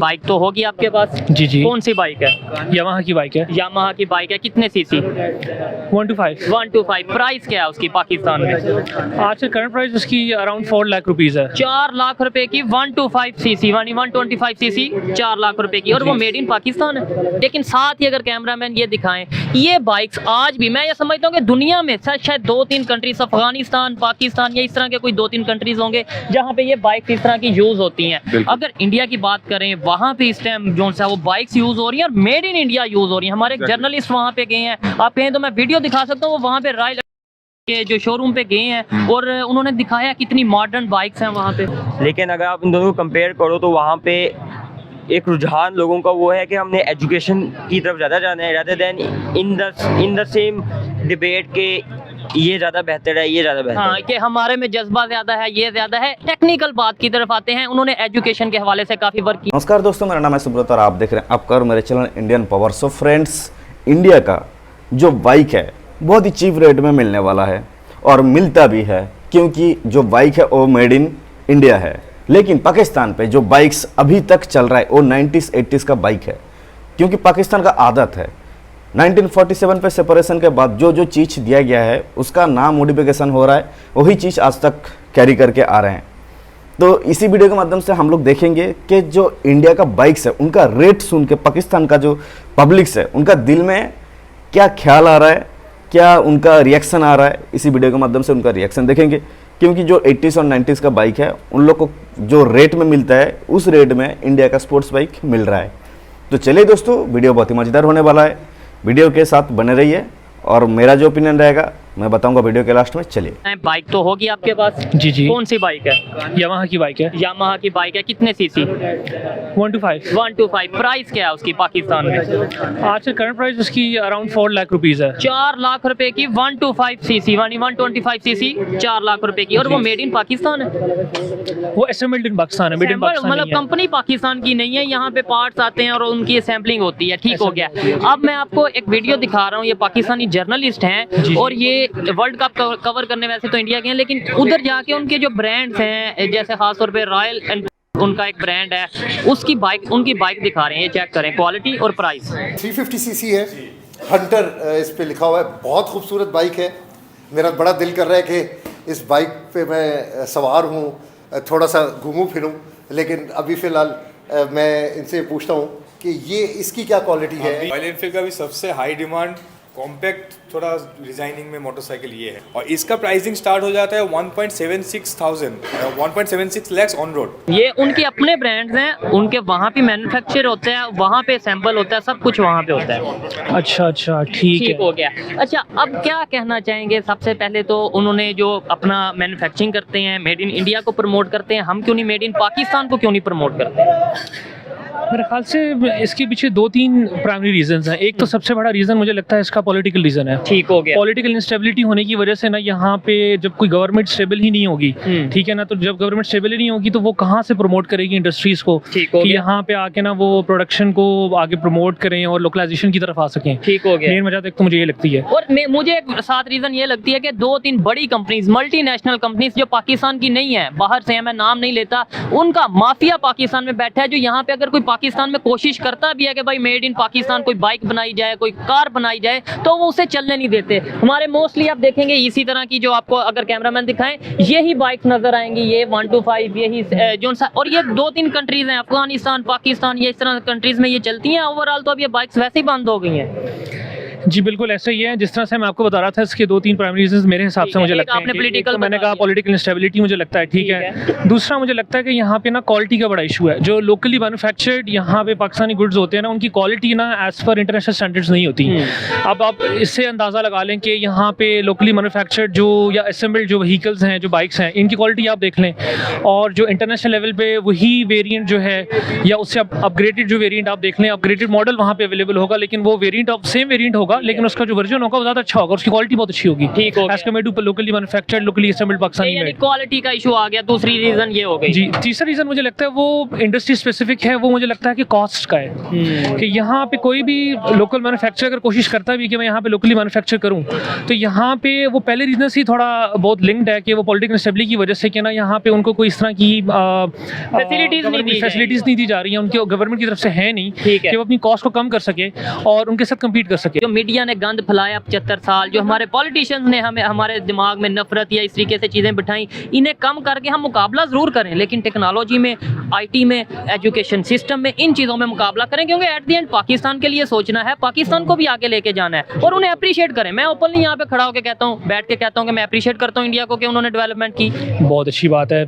Bike तो होगी आपके पास? जी जी। कौन सी बाइक है? यामाहा की बाइक है। यामाहा की बाइक है। कितने सीसी? 125। 125। प्राइस क्या है उसकी पाकिस्तान में? आज करंट प्राइस उसकी अराउंड 4 लाख रुपीस है। 4 लाख रुपए की 125 सीसी, 125 सीसी 4 लाख रुपए की, और वो मेड इन पाकिस्तान है। लेकिन साथ ही अगर कैमरामैन ये दिखाएं, ये बाइक्स आज भी मैं ये समझता हूँ कि दुनिया में शायद 2-3 कंट्रीज, अफगानिस्तान, पाकिस्तान या इस तरह के कोई 2-3 कंट्रीज होंगे जहाँ पे ये बाइक्स इस तरह की यूज होती हैं। अगर इंडिया की बात करें, वहाँ पे इस टाइम जो सा वो बाइक्स यूज हो रही हैं और मेड इन इंडिया यूज हो रही हैं। हमारे जर्नलिस्ट वहाँ पे गए हैं, आप कहें तो मैं वीडियो दिखा सकता हूँ, वो वहाँ पे रॉयल के जो शोरूम पे गए हैं और उन्होंने दिखाया कितनी मॉडर्न बाइक्स हैं वहाँ पे। लेकिन अगर आप इन दोनों को कंपेयर करो तो वहाँ पे एक रुझान लोगों का वो है कि हमने एजुकेशन की तरफ ज़्यादा जाना है, rather then in the same debate के ये ज़्यादा बेहतर है, ये ज़्यादा बेहतर है। कि हमारे में जज्बा ज़्यादा है, ये ज़्यादा है। टेक्निकल बात की तरफ आते हैं, उन्होंने एजुकेशन के हवाले से काफ़ी वर्क किया। नमस्कार दोस्तों, मेरा नाम है सुब्रत और आप देख रहे हैं आपका और मेरे channel Indian power. So friends, India का जो बाइक है बहुत ही चीप रेट में मिलने वाला है और मिलता भी है, क्योंकि जो बाइक है वो मेड इन इंडिया है। लेकिन पाकिस्तान पे जो बाइक्स अभी तक चल रहा है वो 90s 80s का बाइक है, क्योंकि पाकिस्तान का आदत है 1947 पे सेपरेशन के बाद जो जो चीज़ दिया गया है उसका नाम मॉडिफिकेशन हो रहा है, वही चीज़ आज तक कैरी करके आ रहे हैं। तो इसी वीडियो के माध्यम से हम लोग देखेंगे कि जो इंडिया का बाइक्स है उनका रेट सुन के पाकिस्तान का जो पब्लिक्स है उनका दिल में क्या ख्याल आ रहा है, क्या उनका रिएक्शन आ रहा है। इसी वीडियो के माध्यम से उनका रिएक्शन देखेंगे, क्योंकि जो 80s और 90s का बाइक है उन लोग को जो रेट में मिलता है उस रेट में इंडिया का स्पोर्ट्स बाइक मिल रहा है। तो चलिए दोस्तों, वीडियो बहुत ही मज़ेदार होने वाला है, वीडियो के साथ बने रहिए और मेरा जो ओपिनियन रहेगा मैं बताऊंगा वीडियो के लास्ट में। चलिए। बाइक तो होगी आपके पास? जी जी। कौन सी बाइक है? यामाहा की बाइक है। यामाहा की बाइक है। कितने सीसी? 125। 125। प्राइस क्या है उसकी पाकिस्तान में? आज करंट प्राइस उसकी अराउंड 4 लाख रुपीस है। 4 लाख रुपए की 125 सीसी, 125 सीसी 4 लाख रुपए की, और वो मेड इन पाकिस्तान है। वो असेंबल्ड इन पाकिस्तान है, मेड इन पाकिस्तान मतलब कंपनी पाकिस्तान की नहीं है, यहाँ पे पार्ट्स आते हैं और उनकी असेंबलिंग होती है। ठीक हो गया। अब मैं आपको एक वीडियो दिखा रहा हूँ, ये पाकिस्तानी जर्नलिस्ट हैं और ये वर्ल्ड कप कवर करने वैसे तो इंडिया के हैं, लेकिन उधर जाके उनके जो ब्रांड्स हैं, जैसे खासतौर पे रॉयल एंड उनका एक ब्रांड है, उसकी बाइक, उनकी बाइक दिखा रहे हैं। ये चेक करें क्वालिटी और प्राइस। 350 सीसी है, हंटर इस पे लिखा हुआ है। बहुत खूबसूरत बाइक है। मेरा बड़ा दिल कर रहा है कि इस बाइक पे मैं सवार हूँ, थोड़ा सा घूमूं फिरूं, लेकिन अभी फ़िलहाल मैं इनसे पूछता हूँ कि ये इसकी क्या क्वालिटी है। रॉयल एनफील्ड का भी सबसे हाई डिमांड कॉम्पैक्ट थोड़ा डिजाइनिंग में मोटरसाइकिल ये है, और इसका प्राइसिंग स्टार्ट हो जाता है 1.76 लाख ऑन रोड। ये उनके अपने ब्रांड्स हैं, उनके वहाँ पे मैन्युफैक्चर होता है, वहाँ पे असेंबल होता है, सब कुछ वहाँ पे होता है। अच्छा ठीक है। हो गया। अच्छा, अब क्या कहना चाहेंगे? सबसे पहले तो उन्होंने जो अपना मैन्युफैक्चरिंग करते हैं, मेड इन इंडिया को प्रमोट करते हैं, हम क्यों नहीं मेड इन पाकिस्तान को क्यों नहीं प्रमोट करते? मेरे ख्याल से इसके पीछे 2-3 प्राइमरी रीजंस हैं। एक तो सबसे बड़ा रीज़न मुझे लगता है इसका पॉलिटिकल रीज़न है। ठीक हो गया। पॉलिटिकल इंस्टेबिलिटी होने की वजह से ना, यहाँ पे जब कोई गवर्नमेंट स्टेबल ही नहीं होगी, ठीक है ना, तो जब गवर्नमेंट स्टेबल ही नहीं होगी तो वो कहाँ से प्रमोट करेगी इंडस्ट्रीज़ को कि यहाँ पे आके ना वो प्रोडक्शन को आगे प्रमोट करें और लोकलाइजेशन की तरफ आ सकें। ठीक हो गया। मेन वजह तो मुझे ये लगती है, और मुझे साथ रीज़न ये लगती है कि 2-3 बड़ी कंपनीज, मल्टीनेशनल कंपनीज जो पाकिस्तान की नहीं है, बाहर से है, मैं नाम नहीं लेता, उनका माफिया पाकिस्तान में बैठा है, जो यहाँ पे अगर कोई पाकिस्तान में कोशिश करता भी है कि भाई मेड इन पाकिस्तान कोई बाइक बनाई जाए, कोई कार बनाई जाए, तो वो उसे चलने नहीं देते। हमारे मोस्टली आप देखेंगे इसी तरह की, जो आपको अगर कैमरामैन दिखाएं, यही बाइक नजर आएंगी, ये 125, यही जो सा, और ये 2-3 कंट्रीज हैं, अफगानिस्तान, पाकिस्तान, ये इस तरह कंट्रीज में ये चलती हैं। ओवरऑल तो अब ये बाइक्स वैसे ही बंद हो गई हैं। जी बिल्कुल ऐसा ही है। जिस तरह से मैं आपको बता रहा था, इसके 2-3 प्राइमरी रीजंस मेरे हिसाब से मुझे लगता है। आपने पॉलिटिकल, मैंने कहा पॉलिटिकल इंस्टेबिलिटी मुझे लगता है, ठीक है। दूसरा मुझे लगता है कि यहाँ पे ना क्वालिटी का बड़ा इशू है। जो लोकली मैन्युफैक्चर्ड यहाँ पे पाकिस्तानी गुड्स होते हैं ना, उनकी क्वालिटी ना एज पर इंटरनेशनल स्टैंडर्ड्स नहीं होती। अब आप इससे अंदाज़ा लगा लें कि यहाँ पे लोकली मैन्युफैक्चर्ड जो या असेंबल्ड जो व्हीकल्स हैं, जो बाइक्स हैं, इनकी क्वालिटी आप देख लें, और जो इंटरनेशनल लेवल पे वही वेरिएंट जो है या उससे अपग्रेडेड जो वेरिएंट आप देख लें, अपग्रेडेड मॉडल वहाँ पे अवेलेबल होगा, लेकिन वो वेरिएंट ऑफ सेम वेरिएंट होगा होगा, लेकिन उसका जो वर्जन होगा वो ज़्यादा अच्छा होगा, उसकी क्वालिटी बहुत अच्छी होगी ठीक हो गया। As compared to locally manufactured, locally assembled Pakistani यानी मेड। क्वालिटी का इशू आ गया, दूसरी रीजन ये हो गई। जी, तीसरा रीज़न मुझे लगता है वो इंडस्ट्री स्पेसिफिक है, वो मुझे लगता है कि कॉस्ट का है कि यहाँ पे कोई भी लोकल मैन्युफैक्चर अगर कोशिश करता भी कि मैं यहाँ पे लोकली मैन्युफैक्चर करूँ, तो यहाँ पे वो पहले रीजन से ही थोड़ा बहुत लिंक्ड है कि वो पॉलिटिकल स्टेबिलिटी की वजह से कि ना यहाँ पे उनको कोई इस तरह की फैसिलिटीज़ नहीं दी जा रही हैं, उनके गवर्नमेंट की तरफ से है नहीं ठीक है। कि वो अपनी कॉस्ट को कम कर सके और उनके साथ कम्पीट कर सके। जो मीडिया ने गंद फैलाया 75 साल, जो हमारे पॉलिटिशियंस ने हमें हमारे दिमाग में नफरत या इस तरीके से चीज़ें बिठाई, इन्हें कम करके हम मुकाबला ज़रूर करें, लेकिन टेक्नोलॉजी में, आईटी में, एजुकेशन सिस्टम में, इन चीज़ों में मुकाबला करें, क्योंकि एट द एंड पाकिस्तान के लिए सोचना है, पाकिस्तान को भी आगे लेके जाना है और उन्हें अप्रिशिएट करें। मैं ओपनली यहाँ पे खड़ा होकर कहता हूँ, बैठ के कहता हूँ कि मैं अप्रिशिएट करता हूँ इंडिया को कि उन्होंने डेवलपमेंट की। बहुत अच्छी बात है,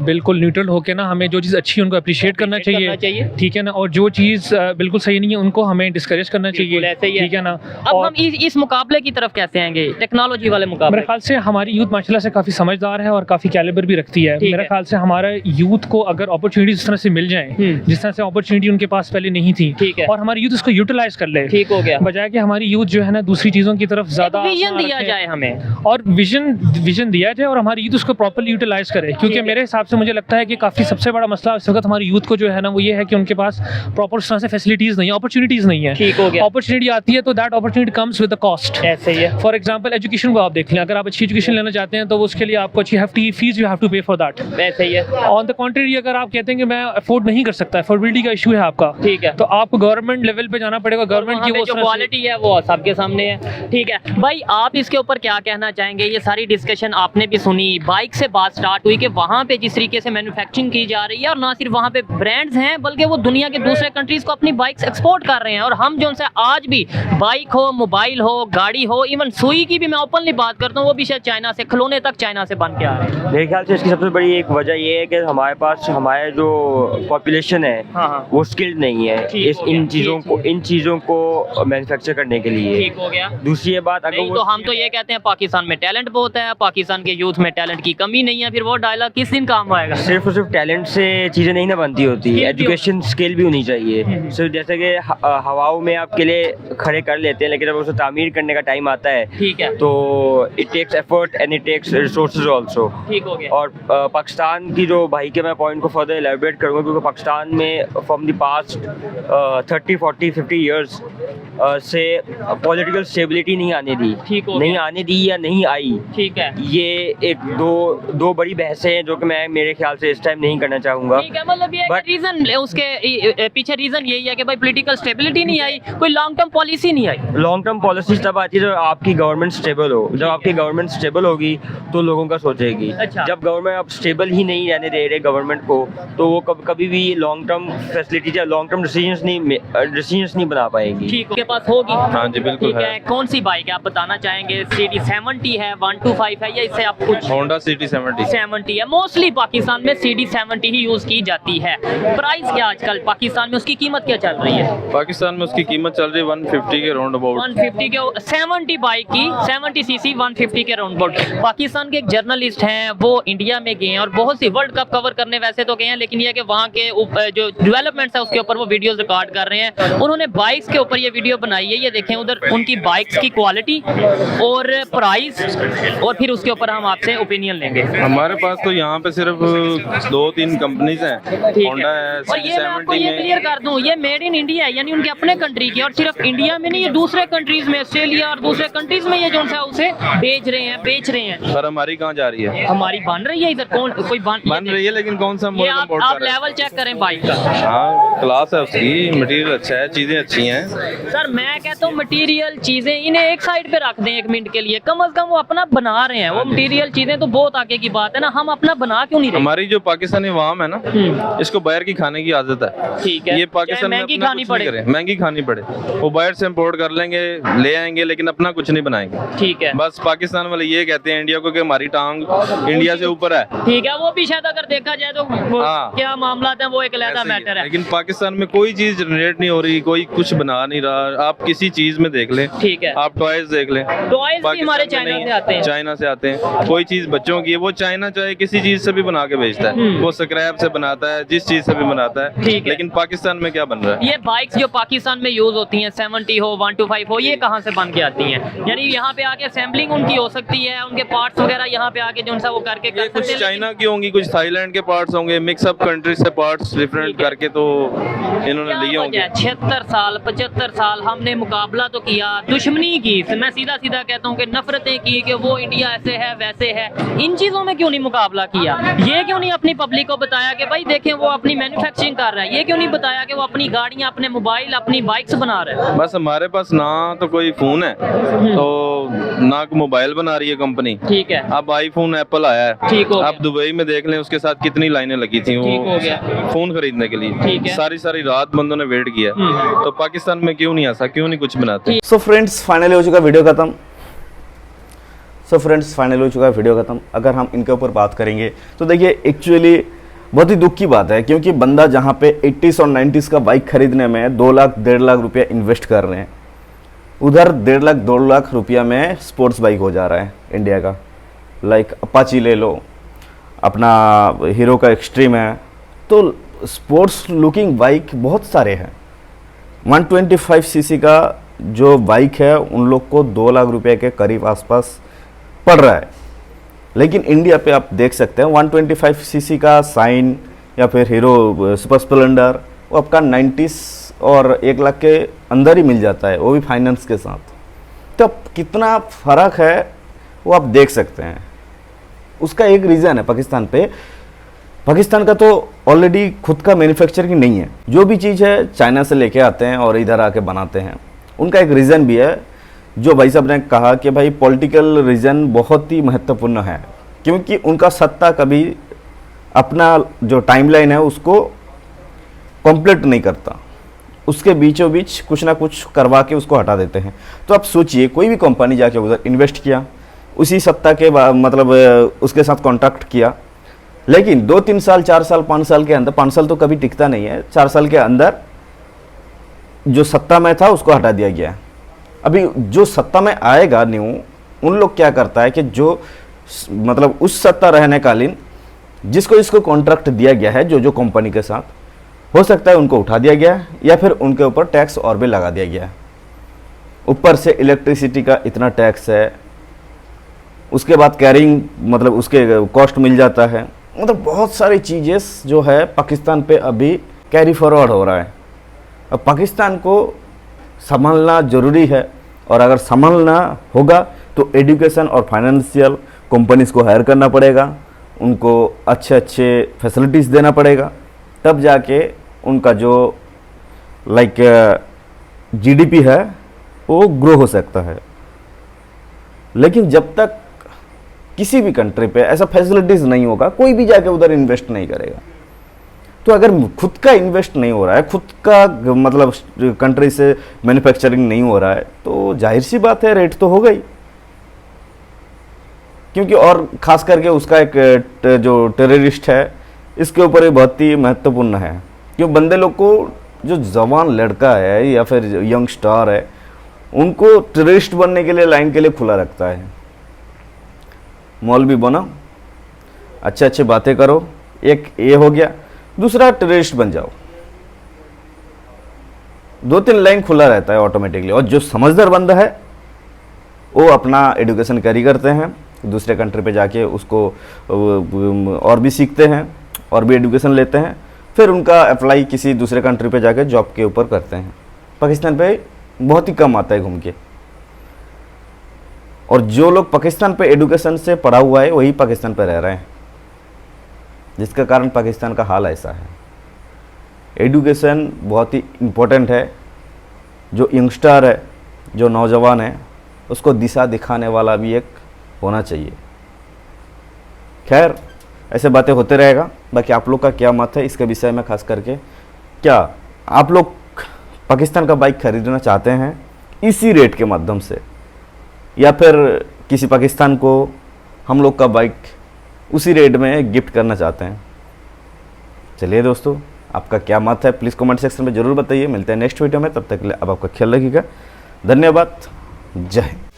बिल्कुल न्यूट्रल होकर ना हमें जो चीज़ अच्छी है उनको अप्रिशिएट करना चाहिए, ठीक है ना, और जो चीज़ बिल्कुल सही नहीं है उनको हमें डिस्करेज करना चाहिए, ऐसे ही है। ठीक है ना। अब और हम इस मुकाबले की तरफ कैसे आएंगे, टेक्नोलॉजी वाले मुकाबले? मेरे ख्याल से हमारी यूथ माशाल्लाह से काफ़ी समझदार है और काफ़ी कैलिबर भी रखती है। ठीक मेरे है। ख्याल से हमारे यूथ को अगर अपॉर्चुनिटी इस तरह से मिल जाएं, जिस तरह से अपॉर्चुनिटी उनके पास पहले नहीं थी, ठीक है। और हमारी यूथ इसको यूटिलाइज कर ले, ठीक हो गया। बजाय कि हमारी यूथ जो है ना दूसरी चीज़ों की तरफ ज़्यादा विजन दिया जाए हमें, और विजन दिया जाए और हमारी यूथ उसको प्रॉपर्ली यूटिलाइज करे, क्योंकि मेरे हिसाब से मुझे लगता है कि काफ़ी सबसे बड़ा मसला इस वक्त हमारी यूथ को जो है ना वो ये है कि उनके पास प्रॉपर उस तरह से फैसिलिटीज़ नहीं है, अपॉर्चुनिटीज़ नहीं है। ठीक हो गया। अपॉर्चुनिटी आती है तो that opportunity comes with the cost. ऐसे ही है। फॉर एग्जाम्पल एजुकेशन को आप देख लें, अगर आप अच्छी एजुकेशन लेना चाहते हैं तो उसके लिए आपको अच्छी hefty fees you have to pay for that. ऐसे ही है। ऑन द कॉन्ट्रेरी अगर आप कहते हैं कि मैं अफोर्ड नहीं कर सकता, अफोर्डेबिलिटी का इशू है आपका, ठीक है, तो आपको गवर्नमेंट लेवल पे जाना पड़ेगा, गवर्नमेंट की वो जो क्वालिटी है वो सबके सामने है। ठीक है भाई, आप इसके ऊपर क्या कहना चाहेंगे? ये सारी डिस्कशन आपने भी सुनी, बाइक से बात स्टार्ट हुई कि वहाँ पे जिस तरीके से मैन्युफैक्चरिंग की जा रही है, और ना सिर्फ वहाँ पे ब्रांड्स हैं बल्कि वो दुनिया के दूसरे कंट्रीज को अपनी बाइक्स एक्सपोर्ट कर रहे हैं, और हम जो उनसे आज भी बाइक हो, मोबाइल हो, गाड़ी हो, इवन सुई की भी मैं ओपनली बात करता हूँ, वो भी शायद चाइना से, खिलौने तक चाइना से बन के आ रहे हैं। मेरे ख्याल से इसकी सबसे बड़ी एक वजह ये है कि हमारे पास हमारे जो पॉपुलेशन है हाँ। वो स्किल्ड नहीं है इन चीज़ों को मैन्युफैक्चर करने के लिए। ठीक हो गया। दूसरी ये बात, अगर नहीं वो तो हम तो ये कहते हैं पाकिस्तान में टैलेंट बहुत है, पाकिस्तान के यूथ में टैलेंट की कमी नहीं है, फिर वो डायलॉग किस दिन काम आएगा? सिर्फ और सिर्फ टैलेंट से चीज़ें नहीं ना बनती होती, Skill भी एजुकेशन स्किल भी होनी चाहिए। सिर्फ जैसे कि हवाओं में आप किले खड़े कर लेते हैं, लेकिन जब उसे तामीर करने का टाइम आता है, ठीक है, तो it takes effort and it takes resources also. ठीक हो गया। और पाकिस्तान की जो भाई के मैं पॉइंट को फर्दर एलेबरेट करूँगा, क्योंकि पाकिस्तान में फ्रॉम द पास्ट 30, 40, 50 ईयर्स से पॉलिटिकल स्टेबिलिटी नहीं आने दी, ठीक हो नहीं गया। आने दी या नहीं आई। ठीक है। ये एक दो बड़ी बहसें हैं जो कि मैं मेरे ख्याल से इस टाइम नहीं करना चाहूँगा। ठीक है, मतलब ये But- रीजन उसके पीछे रीजन यही है कि भाई पॉलिटिकल स्टेबिलिटी नहीं आई, कोई लॉन्ग टर्म पॉलिसी नहीं आई। लॉन्ग टर्म पॉलिसीज तब आती है जब आपकी गवर्नमेंट स्टेबल हो। जब आपकी गवर्नमेंट स्टेबल होगी तो लोगों का सोचेगी। अच्छा। जब गवर्नमेंट आप स्टेबल ही नहीं रहने दे रहे गवर्नमेंट को, तो वो कभी भी लॉन्ग टर्म फैसिलिटीज या लॉन्ग टर्म डिसीजंस नहीं बना पाएगी। ठीक, के पास होगी। हाँ जी, बिल्कुल ठीक है। है, कौन सी बाइक है आप बताना चाहेंगे? CD70 है, 125 है, या इससे आप कुछ? Honda CT70। 70 है। मोस्टली पाकिस्तान में CD70 ही यूज की जाती है। प्राइस क्या आजकल पाकिस्तान में, उसकी कीमत क्या चल रही है? पाकिस्तान में उसकी कीमत चल रही है 150 के राउंड अबाउट। 150 के 70 बाइक की 70 सीसी 150 के राउंड अबाउट। पाकिस्तान के एक जर्नलिस्ट हैं, वो इंडिया में गए हैं और बहुत सी वर्ल्ड कप कवर करने वैसे तो गए हैं, लेकिन ये कि वहाँ के जो डेवलपमेंट्स है उसके ऊपर वो वीडियोस रिकॉर्ड कर रहे हैं। उन्होंने बाइक्स के ऊपर ये वीडियो बनाई है, ये देखें उधर उनकी बाइक्स की क्वालिटी और प्राइस, और फिर उसके ऊपर हम आपसे ओपिनियन लेंगे। हमारे पास तो यहाँ पे सिर्फ 2-3 कंपनीज हैं। ठीक होंडा है और ये मैं आपको ये CT70 क्लियर में। कर दूं, ये मेड इन इंडिया है, यानी उनके अपने कंट्री की, और सिर्फ इंडिया में नहीं, ये दूसरे कंट्रीज में, ऑस्ट्रेलिया और दूसरे कंट्रीज में ये जो है उसे बेच रहे हैं। पर हमारी कहाँ जा रही है? हमारी बन रही है इधर, कौन कोई बन रही है, लेकिन कौन सा ये मॉडल इंपोर्ट आप कर रहा है? लेवल चेक करें बाइक का। हाँ, क्लास है उसकी, मटेरियल अच्छा है, चीज़ें अच्छी हैं। सर मैं कहता हूँ मटेरियल चीजें इन्हें एक साइड पे रख दें एक मिनट के लिए, कम से कम वो अपना बना रहे हैं, वो मटेरियल चीजें तो बहुत आगे की बात है ना, हम अपना बना क्यों नहीं रहे? हमारी जो पाकिस्तानी अवाम है ना, इसको बाहर की खाने की आदत है। ठीक है, ये पाकिस्तान में महंगी अपना खानी कुछ नहीं पड़े। करे, महंगी खानी पड़े, वो बाहर से इंपोर्ट कर लेंगे, ले आएंगे, लेकिन अपना कुछ नहीं बनाएंगे। ठीक है, बस पाकिस्तान वाले ये कहते हैं इंडिया को कि हमारी टांग इंडिया से ऊपर है। ठीक है, वो भी शायद अगर देखा जाए तो वो हाँ। क्या मामला है वो एक अलग ऐसे ही है। मैटर है। लेकिन पाकिस्तान में कोई चीज जनरेट नहीं हो रही, कोई कुछ बना नहीं रहा। आप किसी चीज में देख लें, ठीक है। आप टॉयज देख लें, टॉयज भी पाकिस्तान हमारे में चाइना नहीं, से आते हैं। चाइना से आते हैं। कोई चीज बच्चों की है वो चाइना चाहे किसी चीज से भी बना के बेचता है, वो स्क्रैप से बनाता है, जिस चीज से भी बनाता है। ठीक है। लेकिन पाकिस्तान में क्या बन रहा है? ये बाइक्स जो पाकिस्तान में यूज होती हैं 70 हो 125 हो, ये कहाँ से बन के आती हैं? यानी यहाँ पे आके असेंबलिंग उनकी हो सकती है, उनके पार्ट्स वगैरह यहाँ पे आके जो उनसा वो करके कर ये सकते कुछ हैं, चाइना की होंगी, कुछ थाईलैंड के पार्ट्स होंगे, मिक्स अप कंट्रीज से पार्ट्स डिफरेंट करके तो इन्होंने लिए होंगे। 76 साल 75 साल हमने मुकाबला तो किया, दुश्मनी की, मैं सीधा सीधा कहता हूँ कि नफरतें की कि वो इंडिया ऐसे है वैसे है, इन चीज़ों में क्यों नहीं मुकाबला किया? ये क्यों नहीं अपनी पब्लिक को बताया कि भाई देखें वो अपनी मैन्युफैक्चरिंग कर रहा है? ये क्यों नहीं बताया कि वो अपनी गाड़ियाँ, अपने मोबाइल, अपनी बाइक्स बना रहा है? बस हमारे पास ना तो कोई फोन है, तो ना कोई मोबाइल बना रही है कंपनी। ठीक है, अब आईफोन एप्पल आया है, ठीक हो आप दुबई में देख लें, उसके साथ कितनी लाइनें लगी थी ठीक हो वो गया। फोन खरीदने के ठीक लिए। है। सारी सारी रात बंदों ने वेट किया, तो पाकिस्तान में क्यों नहीं ऐसा, क्यों नहीं कुछ बनाते? सो फ्रेंड्स फाइनली हो चुका वीडियो ख़त्म। अगर हम इनके ऊपर बात करेंगे तो देखिए एक्चुअली बहुत ही दुख की बात है, क्योंकि बंदा जहाँ पे 80s और 90s का बाइक खरीदने में 2 लाख 1.5 लाख रुपया इन्वेस्ट कर रहे हैं, उधर 1.5 लाख 2 लाख रुपया में स्पोर्ट्स बाइक हो जा रहा है इंडिया का। लाइक अपाची ले लो, अपना हीरो का एक्सट्रीम है, तो स्पोर्ट्स लुकिंग बाइक बहुत सारे हैं। 125 सीसी का जो बाइक है उन लोग को 2 लाख रुपए के करीब आसपास पड़ रहा है, लेकिन इंडिया पे आप देख सकते हैं 125 सीसी का साइन या फिर हीरो सुपर स्प्लेंडर वो आपका 90s और 1 लाख के अंदर ही मिल जाता है, वो भी फाइनेंस के साथ। तो अब कितना फ़र्क है वो आप देख सकते हैं। उसका एक रीज़न है पाकिस्तान का तो ऑलरेडी खुद का मैन्युफैक्चरिंग नहीं है, जो भी चीज़ है चाइना से लेके आते हैं और इधर आके बनाते हैं। उनका एक रीज़न भी है, जो भाई साहब ने कहा कि भाई पॉलिटिकल रीज़न बहुत ही महत्वपूर्ण है, क्योंकि उनका सत्ता कभी अपना जो टाइमलाइन है उसको कंप्लीट नहीं करता, उसके बीचों बीच कुछ ना कुछ करवा के उसको हटा देते हैं। तो आप सोचिए कोई भी कंपनी जाके उधर इन्वेस्ट किया, उसी सत्ता के मतलब उसके साथ कॉन्ट्रैक्ट किया, लेकिन 2-3 साल 4 साल 5 साल के अंदर, 5 साल तो कभी टिकता नहीं है, 4 साल के अंदर जो सत्ता में था उसको हटा दिया गया। अभी जो सत्ता में आएगा न्यू, उन लोग क्या करता है कि जो मतलब उस सत्ता रहने कालीन जिसको इसको कॉन्ट्रैक्ट दिया गया है, जो कंपनी के साथ, हो सकता है उनको उठा दिया गया है या फिर उनके ऊपर टैक्स और भी लगा दिया गया है। ऊपर से इलेक्ट्रिसिटी का इतना टैक्स है, उसके बाद कैरिंग मतलब उसके कॉस्ट मिल जाता है, मतलब बहुत सारी चीज़ें जो है पाकिस्तान पे अभी कैरी फॉरवर्ड हो रहा है। अब पाकिस्तान को संभालना ज़रूरी है, और अगर संभालना होगा तो एजुकेशन और फाइनेंशियल कंपनीज़ को हायर करना पड़ेगा, उनको अच्छे फैसिलिटीज़ देना पड़ेगा, तब जाके उनका जो लाइक जीडीपी है वो ग्रो हो सकता है। लेकिन जब तक किसी भी कंट्री पे ऐसा फैसिलिटीज़ नहीं होगा, कोई भी जाके उधर इन्वेस्ट नहीं करेगा। तो अगर खुद का इन्वेस्ट नहीं हो रहा है, खुद का मतलब कंट्री से मैन्युफैक्चरिंग नहीं हो रहा है, तो जाहिर सी बात है रेट तो हो गई। क्योंकि और ख़ास करके उसका एक जो टेररिस्ट है, इसके ऊपर ये बहुत ही महत्वपूर्ण है, क्यों बंदे लोग को जो जवान लड़का है या फिर यंग स्टार है, उनको टेररिस्ट बनने के लिए लाइन के लिए खुला रखता है। मौलवी बनो, अच्छे बातें करो, एक ये हो गया, दूसरा टेररिस्ट बन जाओ, 2-3 लाइन खुला रहता है ऑटोमेटिकली। और जो समझदार बंदा है वो अपना एजुकेशन कैरी करते हैं, दूसरे कंट्री पे जाके उसको और भी सीखते हैं और भी एजुकेशन लेते हैं, फिर उनका अप्लाई किसी दूसरे कंट्री पे जाके जॉब के ऊपर करते हैं। पाकिस्तान पे बहुत ही कम आता है घूम के, और जो लोग पाकिस्तान पे एजुकेशन से पढ़ा हुआ है वही पाकिस्तान पे रह रहे हैं, जिसका कारण पाकिस्तान का हाल ऐसा है। एजुकेशन बहुत ही इम्पोर्टेंट है। जो यंगस्टर है, जो नौजवान है, उसको दिशा दिखाने वाला भी एक होना चाहिए। खैर, ऐसे बातें होते रहेगा। बाकी आप लोग का क्या मत है इसके विषय में, खास करके क्या आप लोग पाकिस्तान का बाइक खरीदना चाहते हैं इसी रेट के माध्यम से, या फिर किसी पाकिस्तान को हम लोग का बाइक उसी रेट में गिफ्ट करना चाहते हैं? चलिए दोस्तों, आपका क्या मत है प्लीज़ कमेंट सेक्शन में ज़रूर बताइए। मिलते हैं नेक्स्ट वीडियो में, तब तक के लिए अब आपका ख्याल रखिएगा। धन्यवाद, जय हिंद।